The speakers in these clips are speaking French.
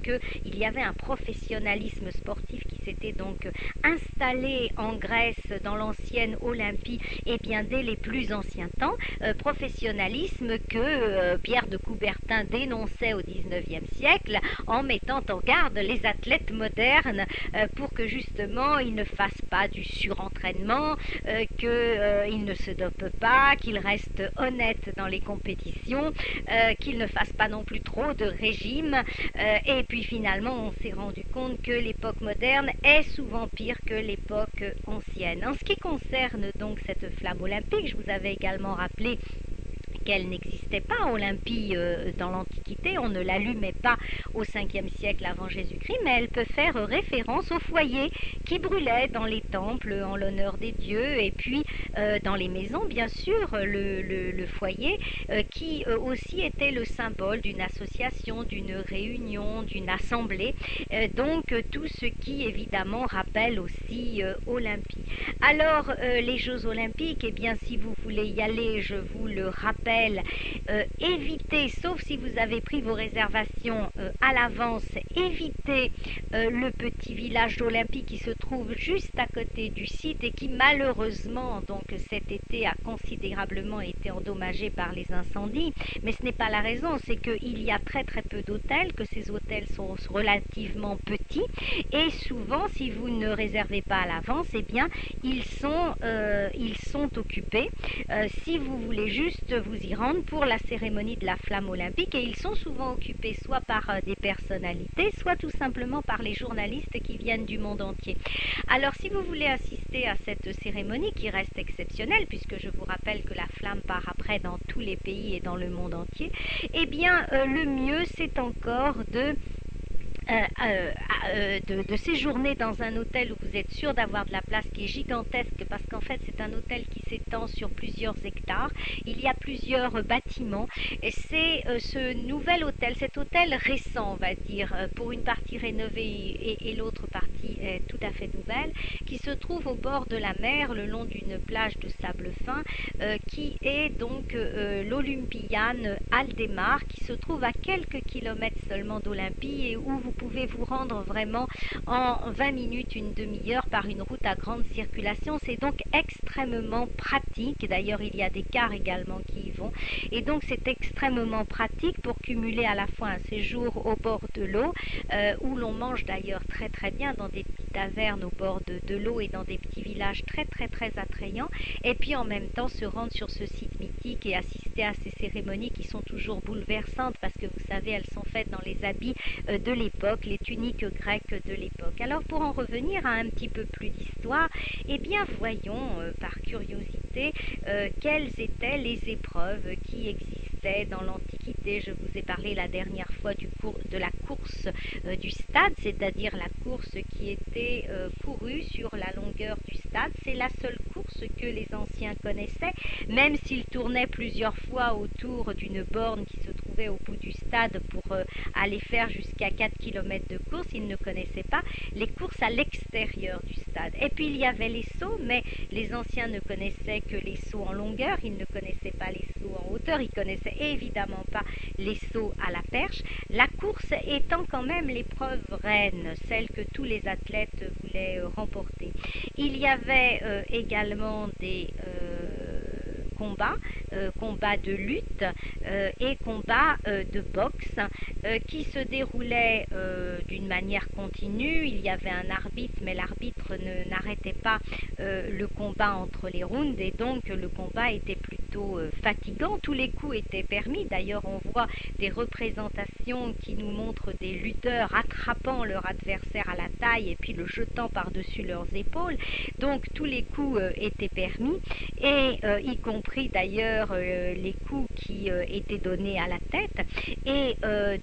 qu'il y avait un professionnalisme sportif qui s'était donc installé en Grèce dans l'ancienne Olympie, et bien dès les plus anciens temps, professionnalisme que Pierre de Coubertin dénonçait au XIXe siècle en mettant en garde les athlètes modernes pour que justement ils ne fassent pas du surentraînement, qu'ils ne se dopent pas, qu'ils restent honnêtes dans les compétitions, qu'ils ne fassent pas non plus trop de régime. Et puis finalement on s'est rendu compte que l'époque moderne est souvent pire que l'époque ancienne. En ce qui concerne donc cette flamme olympique, je vous avais également rappelé qu'elle n'existait pas, Olympie, dans l'Antiquité, on ne l'allumait pas au 5e siècle avant Jésus-Christ, mais elle peut faire référence au foyer qui brûlait dans les temples en l'honneur des dieux, et puis dans les maisons, bien sûr, le foyer qui aussi était le symbole d'une association, d'une réunion, d'une assemblée, donc tout ce qui évidemment rappelle aussi Olympie. Alors, les Jeux Olympiques, eh bien, si vous voulez y aller, je vous le rappelle, évitez, sauf si vous avez pris vos réservations à l'avance, évitez le petit village olympique qui se trouve juste à côté du site et qui malheureusement donc cet été a considérablement été endommagé par les incendies. Mais ce n'est pas la raison, c'est qu'il y a très peu d'hôtels, que ces hôtels sont relativement petits, et souvent si vous ne réservez pas à l'avance, eh bien ils sont occupés. Si vous voulez juste vous y rendre pour la cérémonie de la flamme olympique, et ils sont souvent occupés soit par des personnalités, soit tout simplement par les journalistes qui viennent du monde entier. Alors si vous voulez assister à cette cérémonie qui reste exceptionnelle, puisque je vous rappelle que la flamme part après dans tous les pays et dans le monde entier, eh bien le mieux c'est encore de séjourner dans un hôtel où vous êtes sûr d'avoir de la place, qui est gigantesque, parce qu'en fait c'est un hôtel qui s'étend sur plusieurs hectares, il y a plusieurs bâtiments, et c'est ce nouvel hôtel, cet hôtel récent on va dire, pour une partie rénovée et l'autre partie est tout à fait nouvelle, qui se trouve au bord de la mer, le long d'une plage de sable fin, qui est donc l'Olympiane Aldemar, qui se trouve à quelques kilomètres seulement d'Olympie, et où vous pouvez vous rendre vraiment en 20 minutes, une demi-heure par une route à grande circulation. C'est donc extrêmement pratique. D'ailleurs, il y a des cars également qui y vont. Et donc, c'est extrêmement pratique pour cumuler à la fois un séjour au bord de l'eau, où l'on mange d'ailleurs très bien dans des petites tavernes au bord de l'eau et dans des petits villages très attrayants. Et puis en même temps, se rendre sur ce site mythique et assister à ces cérémonies qui sont toujours bouleversantes, parce que vous savez, elles sont faites dans les habits de l'époque, les tuniques grecques de l'époque. Alors pour en revenir à un petit peu plus d'histoire, eh bien voyons par curiosité quelles étaient les épreuves qui existaient dans l'Antiquité. Je vous ai parlé la dernière fois de la course du stade, c'est-à-dire la course qui était courue sur la longueur du stade. C'est la seule course que les anciens connaissaient, même s'ils tournaient plusieurs fois autour d'une borne qui se trouvait au bout du stade pour aller faire jusqu'à 4 km de course. Ils ne connaissaient pas les courses à l'extérieur du stade. Et puis il y avait les sauts, mais les anciens ne connaissaient que les sauts en longueur, ils ne connaissaient pas les sauts en hauteur, ils connaissaient évidemment pas les sauts à la perche. La course étant quand même l'épreuve reine, celle que tous les athlètes voulaient remporter. Il y avait également des combats de lutte et combats de boxe qui se déroulaient d'une manière continue. Il y avait un arbitre, mais l'arbitre n'arrêtait pas le combat entre les rounds, et donc le combat était plutôt fatigant. Tous les coups étaient permis. D'ailleurs, on voit des représentations qui nous montrent des lutteurs attrapant leur adversaire à la taille et puis le jetant par-dessus leurs épaules. Donc tous les coups étaient permis, et y compris d'ailleurs les coups qui étaient donnés à la tête. Et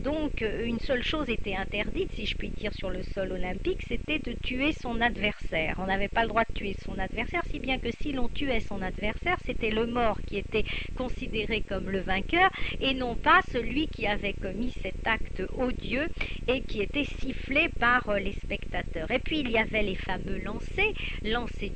donc une seule chose était interdite, si je puis dire, sur le sol olympique, c'était de tuer son adversaire. On n'avait pas le droit de tuer son adversaire, si bien que si l'on tuait son adversaire, c'était le mort qui était considéré comme le vainqueur, et non pas celui qui avait commis cet acte odieux et qui était sifflé par les spectateurs. Et puis il y avait les fameux lancers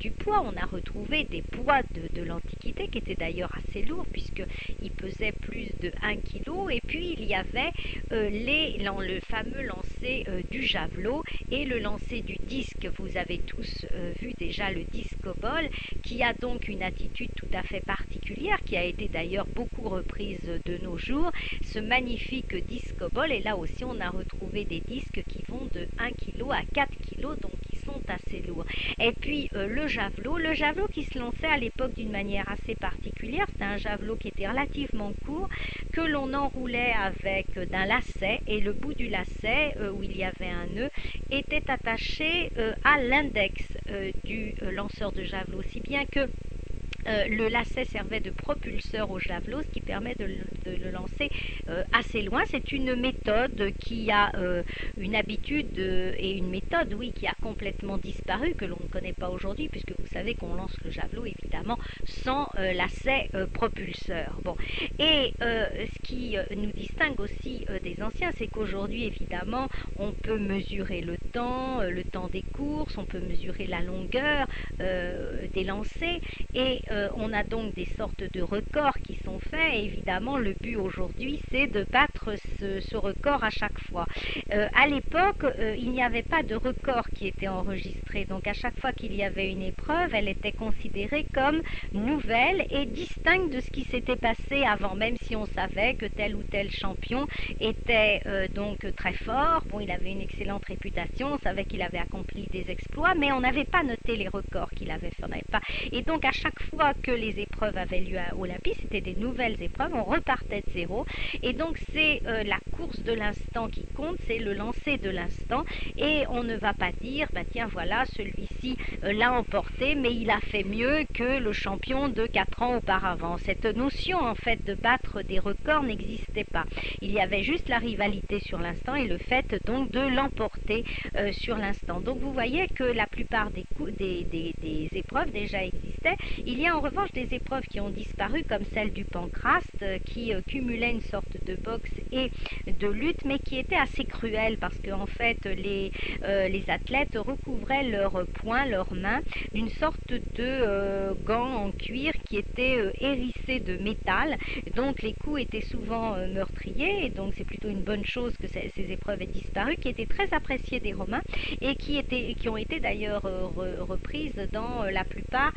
du poids. On a retrouvé des poids de l'Antiquité monter, qui était d'ailleurs assez lourd puisqu'il pesait plus de 1 kg. Et puis il y avait le fameux lancer du javelot et le lancer du disque. Vous avez tous vu déjà le disco-ball, qui a donc une attitude tout à fait particulière, qui a été d'ailleurs beaucoup reprise de nos jours. Ce magnifique disco-ball, et là aussi on a retrouvé des disques qui vont de 1 kg à 4 kg, donc qui sont assez lourds. Et puis le javelot qui se lançait à l'époque d'une manière assez particulière. C'était un javelot qui était relativement court, que l'on enroulait avec d'un lacet, et le bout du lacet, où il y avait un nœud, était attaché à l'index du lanceur de javelot, si bien que le lacet servait de propulseur au javelot, ce qui permet de le lancer assez loin. C'est une méthode qui a une habitude et une méthode, oui, qui a complètement disparu, que l'on ne connaît pas aujourd'hui, puisque vous savez qu'on lance le javelot évidemment sans lacet propulseur. Bon, et ce qui nous distingue aussi des anciens, c'est qu'aujourd'hui évidemment on peut mesurer le temps des courses, on peut mesurer la longueur des lancers, et on a donc des sortes de records qui sont faits. Et évidemment, le but aujourd'hui, c'est de battre ce record à chaque fois. À l'époque, il n'y avait pas de record qui était enregistré. Donc, à chaque fois qu'il y avait une épreuve, elle était considérée comme nouvelle et distincte de ce qui s'était passé avant, même si on savait que tel ou tel champion était donc très fort. Bon, il avait une excellente réputation, on savait qu'il avait accompli des exploits, mais on n'avait pas noté les records qu'il avait fait. On n'avait pas. Et donc, à chaque fois que les épreuves avaient lieu à Olympie, c'était des nouvelles épreuves, on repartait de zéro. Et donc, c'est la course de l'instant qui compte, c'est le lancer de l'instant. Et on ne va pas dire, bah tiens, voilà, celui-ci l'a emporté, mais il a fait mieux que le champion de 4 ans auparavant. Cette notion, en fait, de battre des records n'existait pas. Il y avait juste la rivalité sur l'instant et le fait, donc, de l'emporter sur l'instant. Donc, vous voyez que la plupart des épreuves déjà existaient. Il y a en revanche des épreuves qui ont disparu, comme celle du pancraste, qui cumulait une sorte de boxe et de lutte, mais qui était assez cruelle parce qu'en fait les athlètes recouvraient leurs poings, leurs mains d'une sorte de gants en cuir qui étaient hérissés de métal. Donc les coups étaient souvent meurtriers, et donc c'est plutôt une bonne chose que ces épreuves aient disparu, qui étaient très appréciées des Romains et qui ont été d'ailleurs reprises dans la plupart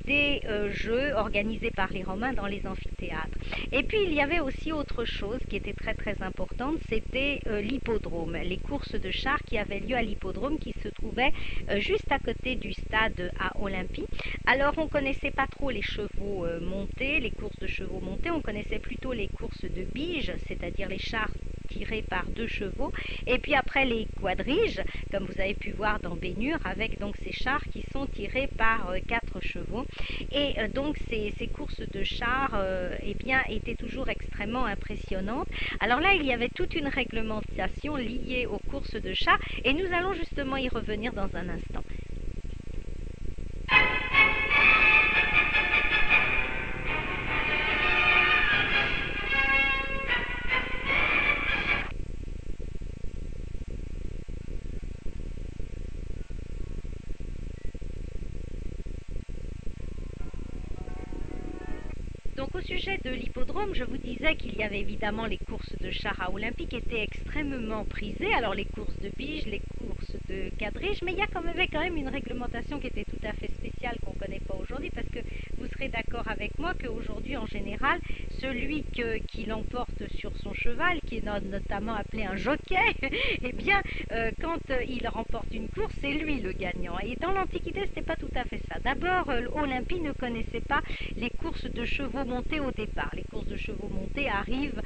des jeux organisés par les Romains dans les amphithéâtres. Et puis il y avait aussi autre chose qui était très très importante, c'était l'hippodrome, les courses de chars qui avaient lieu à l'hippodrome, qui se trouvait juste à côté du stade à Olympie. Alors on connaissait pas trop les chevaux montés, les courses de chevaux montés, on connaissait plutôt les courses de biges, c'est-à-dire les chars tirés par 2 chevaux, et puis après les quadriges, comme vous avez pu voir dans Bénure, avec donc ces chars qui sont tirés par 4 chevaux. Et donc ces courses de chars eh bien, étaient toujours extrêmement impressionnantes. Alors là, il y avait toute une réglementation liée aux courses de chars, et nous allons justement y revenir dans un instant. Donc au sujet de l'hippodrome, je vous disais qu'il y avait évidemment les courses de chars à Olympie qui étaient extrêmement prisées, alors les courses de biges, les courses de quadriges, mais il y a quand même une réglementation qui était tout à fait spéciale qu'on ne connaît pas aujourd'hui, parce que vous serez d'accord avec moi qu'aujourd'hui en général, celui qui l'emporte sur son cheval, qui est notamment appelé un jockey, eh bien quand il remporte une course, c'est lui le gagnant. Et dans l'Antiquité, ce n'était pas tout à fait ça. D'abord, Olympie ne connaissait pas les courses de chevaux montés au départ. Les courses de chevaux montés arrivent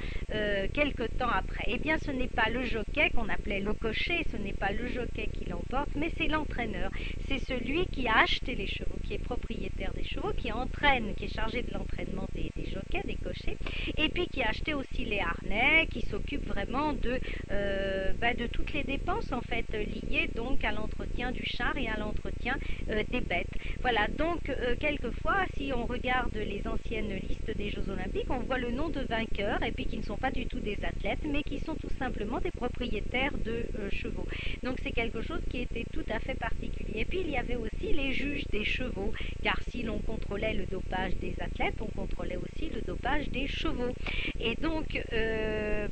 quelque temps après. Eh bien, ce n'est pas le jockey qu'on appelait le cocher, ce n'est pas le jockey qui l'emporte, mais c'est l'entraîneur. C'est celui qui a acheté les chevaux, qui est propriétaire des chevaux, qui entraîne, qui est chargé de l'entraînement des jockeys, des cochers, et puis qui a acheté aussi les harnais, qui s'occupe vraiment de toutes les dépenses en fait liées donc à l'entretien du char et à l'entretien des bêtes. Voilà, donc quelquefois, si on regarde les anciennes listes des Jeux Olympiques, on voit le nom de vainqueurs, et puis qui ne sont pas du tout des athlètes, athlètes, mais qui sont tout simplement des propriétaires de chevaux. Donc c'est quelque chose qui était tout à fait particulier. Et puis il y avait aussi les juges des chevaux, car si l'on contrôlait le dopage des athlètes, on contrôlait aussi le dopage des chevaux. Et donc,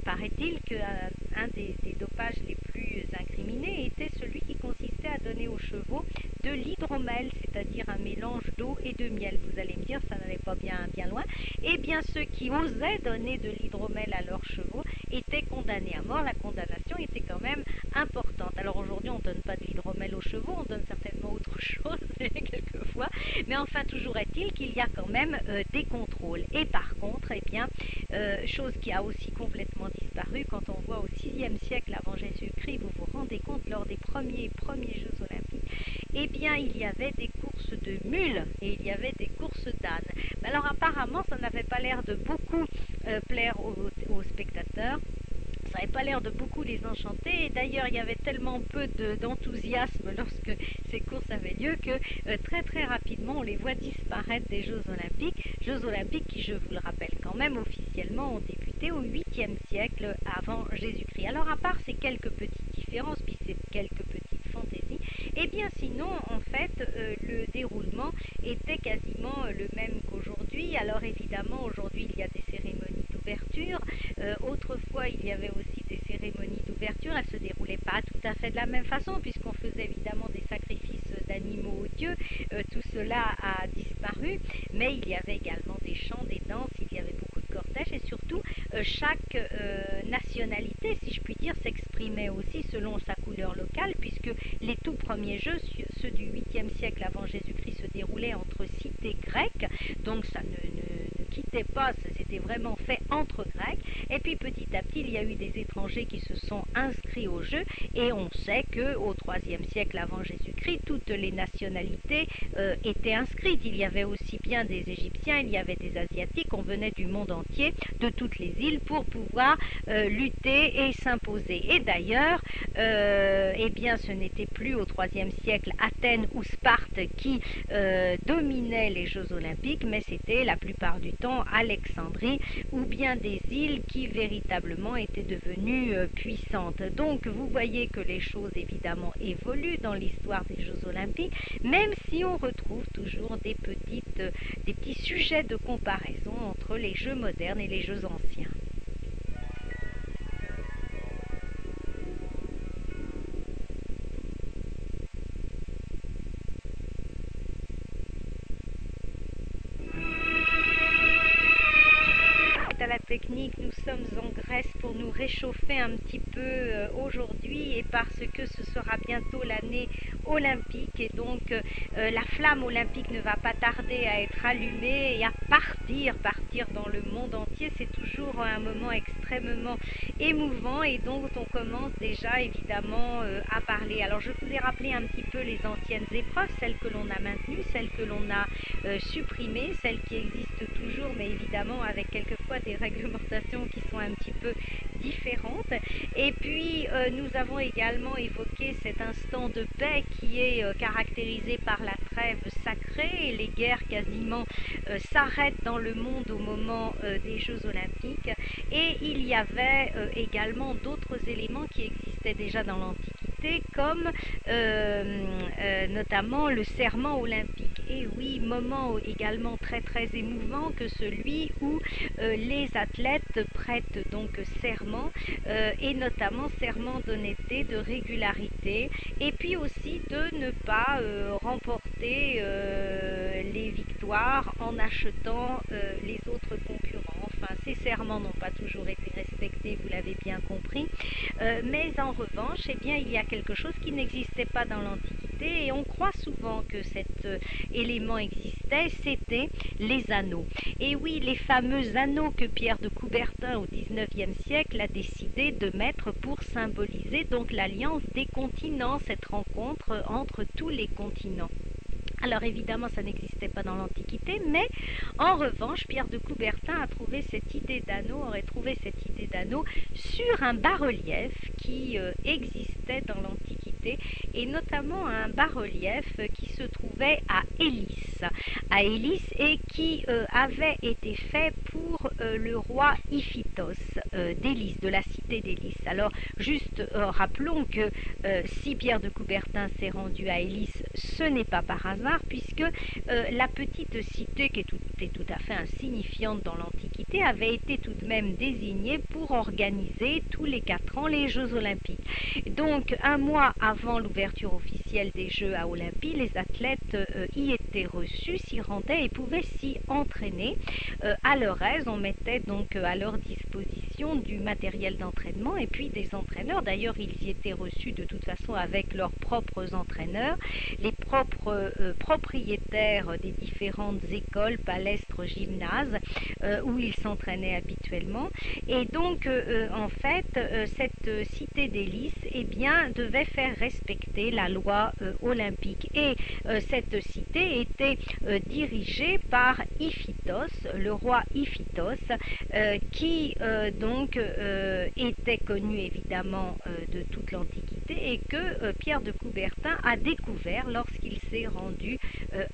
paraît-il qu'un des dopages les plus incriminés était celui qui consistait à donner aux chevaux de l'hydromel, c'est-à-dire un mélange d'eau et de miel. Vous allez me dire, ça n'allait pas bien loin. Eh bien, ceux qui osaient donner de l'hydromel à leurs chevaux étaient condamnés à mort. La condamnation était quand même importante. Alors aujourd'hui, on ne donne pas de l'hydromel aux chevaux, on donne certainement autre chose quelquefois. Mais enfin, toujours est-il qu'il y a quand même des contrôles. Et par contre, eh bien, chose qui a aussi complètement disparu quand on voit au 6e siècle avant Jésus-Christ, vous vous rendez compte, lors des premiers Jeux olympiques, eh bien il y avait des courses de mules et il y avait des courses d'ânes. Alors apparemment ça n'avait pas l'air de beaucoup plaire aux spectateurs. Ça n'avait pas l'air de beaucoup les enchanter, et d'ailleurs il y avait tellement peu d'enthousiasme lorsque ces courses avaient lieu que très rapidement on les voit disparaître des Jeux Olympiques qui, je vous le rappelle quand même, officiellement ont débuté au 8e siècle avant Jésus-Christ. Alors à part ces quelques petites différences, puis ces quelques petites fantaisies, et bien sinon en fait le déroulement était quasiment le même qu'aujourd'hui. Alors évidemment aujourd'hui il y a des cérémonies d'ouverture, autrefois il y avait aussi des cérémonies d'ouverture, elles ne se déroulaient pas tout à fait de la même façon puisqu'on faisait évidemment des sacrifices d'animaux aux dieux. Tout cela a disparu, mais il y avait également des chants, des danses, il y avait beaucoup de cortèges, et surtout chaque nationalité, si je puis dire, s'exprimait aussi selon sa couleur locale, puisque les tout premiers jeux, ceux du 8e siècle avant Jésus-Christ, se déroulaient entre cités grecques, donc ça ne quittait pas, c'était vraiment fait entre Grecs. Et puis petit à petit il y a eu des étrangers qui se sont inscrits au jeu, et on sait qu'au 3e siècle avant Jésus-Christ, toutes les nationalités étaient inscrites. Il y avait aussi bien des Égyptiens, il y avait des Asiatiques, on venait du monde entier, de toutes les îles, pour pouvoir lutter et s'imposer. Et d'ailleurs, eh bien ce n'était plus au 3e siècle Athènes ou Sparte qui dominaient les Jeux olympiques, mais c'était la plupart du temps Alexandrie ou bien des îles qui véritablement étaient devenues puissantes. Donc vous voyez que les choses évidemment évoluent dans l'histoire des Jeux olympiques, même si on retrouve toujours des petits sujets de comparaison entre les Jeux modernes et les Jeux anciens. À la technique, nous sommes en Grèce pour nous réchauffer un petit peu aujourd'hui, et parce que ce sera bientôt l'année olympique, et donc la flamme olympique ne va pas tarder à être allumée et à partir dans le monde entier. C'est toujours un moment extrêmement émouvant, et donc on commence déjà évidemment à parler. Alors je vous ai rappelé un petit peu les anciennes épreuves, celles que l'on a maintenues, celles que l'on a supprimées, celles qui existent toujours, mais évidemment avec quelquefois des réglementations qui sont un petit peu différentes. Et puis nous avons également évoqué cet instant de paix qui est caractérisé par la trêve sacrée, et les guerres quasiment s'arrêtent dans le monde au moment des Jeux olympiques. Et il y avait également d'autres éléments qui existaient déjà dans l'Antiquité, comme notamment le serment olympique. Et oui, moment également très émouvant que celui où les athlètes prêtent donc serment, et notamment serment d'honnêteté, de régularité, et puis aussi de ne pas remporter les victoires en achetant les autres concurrents. Enfin, ces serments n'ont pas toujours été respectés, vous l'avez bien compris, mais en revanche, eh bien, il y a quelque chose qui n'existait pas dans l'Antiquité, et on croit souvent que cet élément existait, c'était les anneaux. Et oui, les fameux anneaux que Pierre de Coubertin au 19e siècle a décidé de mettre pour symboliser donc l'alliance des continents, cette rencontre entre tous les continents. Alors évidemment, ça n'existait pas dans l'Antiquité, mais en revanche, Pierre de Coubertin a trouvé cette idée d'anneau, aurait trouvé cette idée d'anneau sur un bas-relief qui existait dans l'Antiquité, et notamment un bas-relief qui se trouvait à Élis, et qui avait été fait pour le roi Iphita. d'Élis, de la cité d'Élis. Alors, juste rappelons que si Pierre de Coubertin s'est rendu à Élis, ce n'est pas par hasard, puisque la petite cité, qui est tout à fait insignifiante dans l'Antiquité, avait été tout de même désignée pour organiser tous les 4 ans les Jeux Olympiques. Donc, un mois avant l'ouverture officielle des Jeux à Olympie, les athlètes y étaient reçus, s'y rendaient et pouvaient s'y entraîner à leur aise. On mettait donc à leur disposition du matériel d'entraînement et puis des entraîneurs. D'ailleurs, ils y étaient reçus de toute façon avec leurs propres entraîneurs, les propres propriétaires des différentes écoles, palestres, gymnases où ils s'entraînaient habituellement. Et donc, en fait, cette cité d'Élis, eh bien, devait faire respecter la loi olympique. Et cette cité était dirigée par Iphitos, le roi Iphitos, qui donc était connu évidemment de toute l'Antiquité et que Pierre de Coubertin a découvert lorsqu'il s'est rendu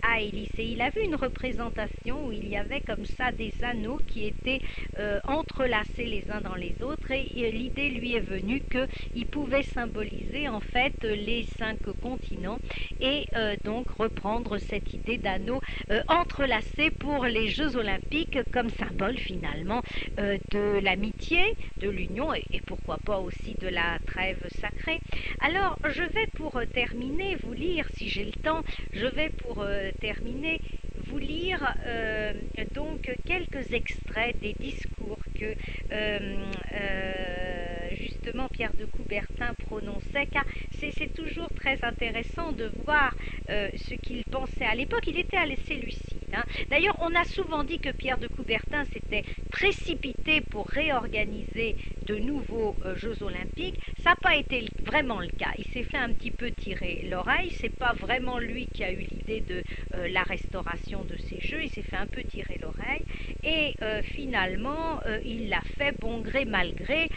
à Élis. Et il a vu une représentation où il y avait comme ça des anneaux qui étaient entrelacés les uns dans les autres, et l'idée lui est venue qu'il pouvait symboliser en fait les 5 continents et donc reprendre cette idée d'anneaux entrelacés pour les Jeux Olympiques comme symbole finalement de l'amitié, de l'union et pourquoi pas aussi de la trêve sacrée. Alors je vais pour terminer vous lire, si j'ai le temps, je vais pour terminer vous lire donc quelques extraits des discours que justement Pierre de Coubertin prononçait, car c'est toujours très intéressant de voir ce qu'il pensait à l'époque. Il était assez lucide. D'ailleurs, on a souvent dit que Pierre de Coubertin s'était précipité pour réorganiser de nouveaux Jeux Olympiques. Ça n'a pas été vraiment le cas. Il s'est fait un petit peu tirer l'oreille. C'est pas vraiment lui qui a eu l'idée de la restauration de ces Jeux. Il s'est fait un peu tirer l'oreille et finalement il l'a fait bon gré mal gré.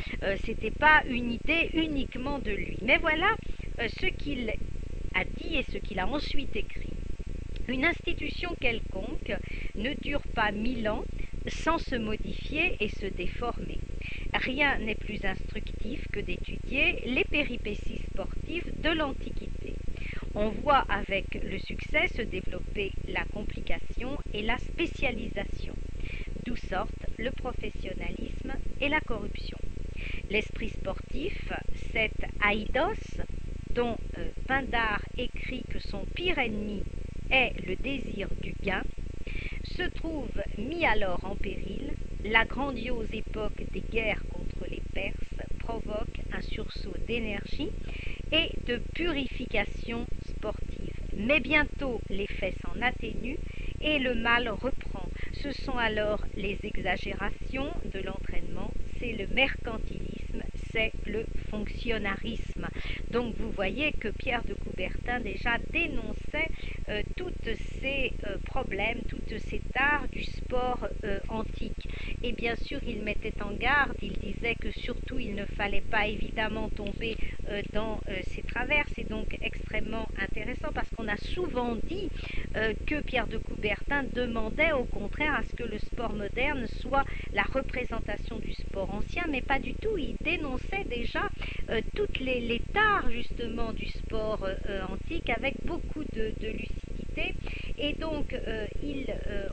C'était pas une idée uniquement de lui. Mais voilà ce qu'il a dit et ce qu'il a ensuite écrit. Une institution quelconque ne dure pas 1000 ans sans se modifier et se déformer. Rien n'est plus instructif que d'étudier les péripéties sportives de l'Antiquité. On voit avec le succès se développer la complication et la spécialisation, d'où sortent le professionnalisme et la corruption. L'esprit sportif, cet aïdos, dont Pindare écrit que son pire ennemi est le désir du gain, se trouve mis alors en péril. La grandiose époque des guerres contre les Perses provoque un sursaut d'énergie et de purification sportive. Mais bientôt l'effet s'en atténue et le mal reprend. Ce sont alors les exagérations de l'entraînement, c'est le mercantilisme, c'est le fonctionnarisme. Donc vous voyez que Pierre de Coubertin déjà dénonçait tous ces problèmes, toutes ces tares du sport antique. Et bien sûr, il mettait en garde, il disait que surtout il ne fallait pas évidemment tomber dans ces travers. C'est donc extrêmement intéressant parce qu'on a souvent dit que Pierre de Coubertin demandait au contraire à ce que le sport moderne soit la représentation du sport ancien, mais pas du tout. Il dénonçait déjà toutes les tares justement du sport antique avec beaucoup de lucidité. Et donc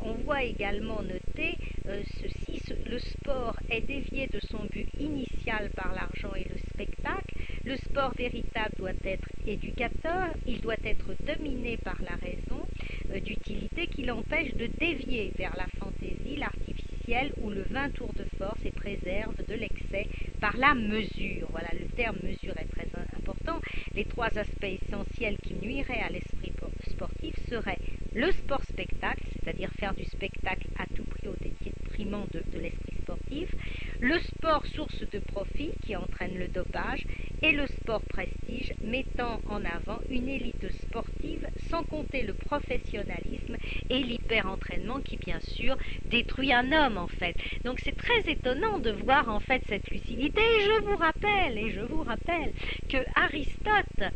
on voit également noter ceci, le sport est dévié de son but initial par l'argent et le spectacle. Le sport véritable doit être éducateur, il doit être dominé par la raison d'utilité qui l'empêche de dévier vers la fantaisie, l'artificiel ou le vain tour de force et préserve de l'excès par la mesure. Voilà, le terme mesure est très important. Les 3 aspects essentiels qui nuiraient à l'esprit sportif seraient le sport-spectacle, c'est-à-dire faire du spectacle à tout prix au détriment de l'esprit sportif, le sport source de profit qui entraîne le dopage et le sport prestige mettant en avant une élite sportive sans compter le professionnalisme et l'hyper-entraînement qui bien sûr détruit un homme en fait. Donc c'est très étonnant de voir en fait cette lucidité et je vous rappelle que Aristote,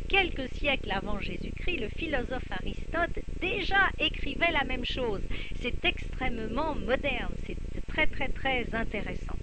quelques siècles avant Jésus-Christ, le philosophe Aristote déjà écrivait la même chose. C'est extrêmement moderne, c'est très très très intéressant.